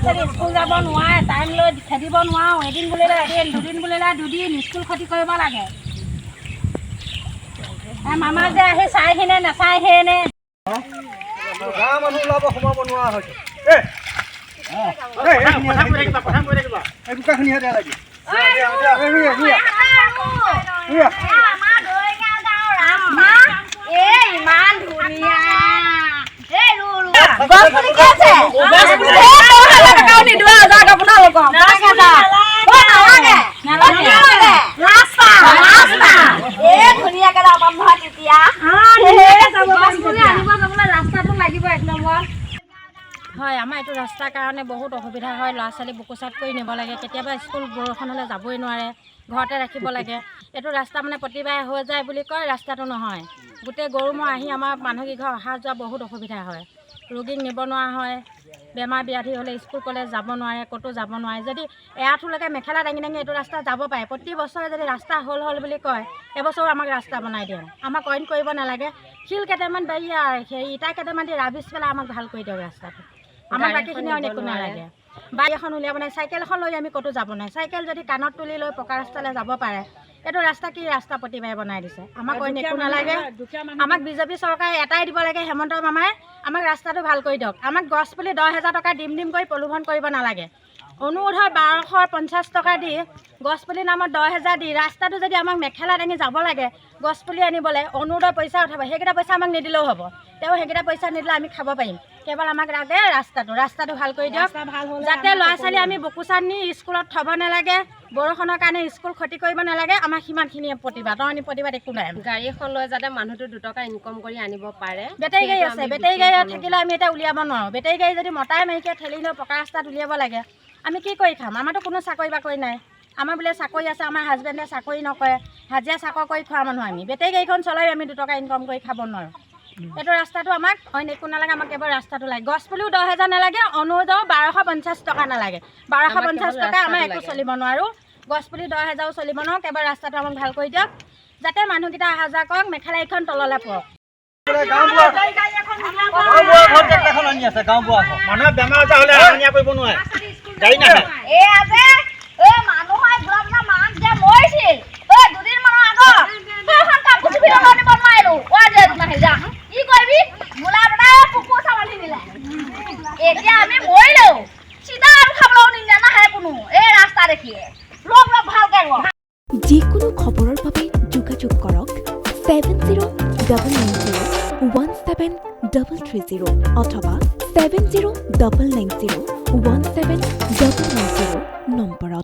ছোৱালী স্কুল যাব নোৱাৰে, টাইম লৈ খেদিব নোৱাৰো। এদিন বুলিলে এদিন, দুদিন বুলিলে দুদিন স্কুল ক্ষতি কৰিব লাগে। মামা যে আহি চাইহিনে নাচাইহিনে। গাঁৱৰ মানুহ ওলাব সোমাব নোৱাৰা হৈছে। ইমান ধুনীয়া হয়। আমাৰ এইটো ৰাস্তাৰ কাৰণে বহুত অসুবিধা হয়। ল'ৰা ছোৱালী বুকুচাত কৰি নিব লাগে, কেতিয়াবা স্কুল বৰষুণ হ'লে যাবই নোৱাৰে, ঘৰতে ৰাখিব লাগে। এইটো ৰাস্তা মানে প্ৰতিবাৰে হৈ যায় বুলি কয়, ৰাস্তাটো নহয়। গোটেই গৰু ম'হ আহি আমাৰ মানুহকেইঘৰ অহা যোৱা বহুত অসুবিধা হয়। ৰোগীক নিব নোৱাৰা হয়, বেমাৰ ব্যাধি হ'লে স্কুল কলেজ যাব নোৱাৰে, ক'তো যাব নোৱাৰে। যদি এআঁঠুলৈকে মেখেলা দাঙি দাঙি এইটো ৰাস্তা যাব পাৰে, প্ৰতি বছৰে যদি ৰাস্তা হ'ল বুলি কয়, এবছৰো আমাক ৰাস্তা বনাই দিয়ক। আমাক অইন কৰিব নালাগে, শিল কেইটামান বাৰী সেই ইটা কেইটামান দি ৰাবিছ পেলাই আমাক ভাল কৰি দিয়ক ৰাস্তাটো। আমাক বাকীখিনি অইন একো নালাগে। বাইক এখন উলিয়াব নাই, চাইকেল এখন লৈ আমি ক'তো যাব নোৱাৰে। চাইকেল যদি কাণত তুলি লৈ পকা ৰাস্তালৈ যাব পাৰে, এইটো ৰাস্তা কি ৰাস্তা প্ৰতিবাৰে বনাই দিছে। আমাক অইন একো নালাগে। আমাক বিজেপি চৰকাৰে এটাই দিব লাগে, হেমন্ত মামাই আমাক ৰাস্তাটো ভাল কৰি দিয়ক। আমাক গছ পুলি 10,000 টকা দিম কৰি প্ৰলোভন কৰিব নালাগে। অনুৰোধৰ 1250 টকা দি গছপুলি নামত 10,000 দি ৰাস্তাটো যদি আমাক মেখেলা দাঙি যাব লাগে, গছপুলি আনিবলৈ অনুৰোধৰ পইচা উঠাব, সেইকেইটা পইচা আমাক নিদিলেও হ'ব। তেওঁ সেইকেইটা পইচা নিদিলে আমি খাব পাৰিম। কেৱল আমাক লাগে ৰাস্তাটো ভাল কৰি দিয়ক, যাতে ল'ৰা ছোৱালী আমি বুকুচাত নি স্কুলত থ'ব নালাগে, বৰষুণৰ কাৰণে স্কুল ক্ষতি কৰিব নালাগে। আমাৰ সিমানখিনিয়ে প্ৰতিবাদ, অইন প্ৰতিবাদ একো নাই। গাড়ী এখন লৈ যাতে মানুহটো 2 টকা ইনকম কৰি আনিব পাৰে। বেটেৰী গাড়ী আছে, বেটেৰী গাড়ী থাকিলে আমি এতিয়া উলিয়াব নোৱাৰোঁ। বেটেৰী গাড়ী যদি মতাই মাইকীয়ে ঠেলি লৈ পকা ৰাস্তাত উলিয়াব লাগে, আমি কি কৰি খাম? আমাৰতো কোনো চাকৰি বাকৰি নাই। আমাৰ বোলে চাকৰি আছে, আমাৰ হাজবেণ্ডে চাকৰি নকৰে, হাজিৰা চাকৰ কৰি খোৱা মানুহ আমি। বেটেৰী গাড়ীখন চলাই আমি 2 টকা ইনকম কৰি খাব নোৱাৰোঁ। এইটো ৰাস্তাটো আমাক অইন একো নালাগে, আমাক কেৱল ৰাস্তাটো লাগে। গছ পুলিও 10,000 নালাগে, অনুৰোধৰ 1250 টকা নালাগে। 1250 টকা আমাৰ একো চলিব নোৱাৰোঁ। গছ পুলি 10,000 চলিব নোৱাৰোঁ, কেৱল ৰাস্তাটো আমাক ভাল কৰি দিয়ক, যাতে মানুহকেইটা অহা যোৱা কৰক, মেখেলা এইখন তললৈ পৰক। মানুহে বেমাৰ আজাৰ হ'লে হানিয়া কৰিব নোৱাৰে, গাড়ী নাহে। এতিয়া আমি মৰিলেও চিধা আৰু খাবলৈও নিদিয়ে, নাহে কোনো। এই ৰাস্তা দেখিয়ে লগ ভালকে যিকোনো খবৰৰ বাবে যোগাযোগ কৰক 7099017330 অথবা 7099017990 নম্বৰত।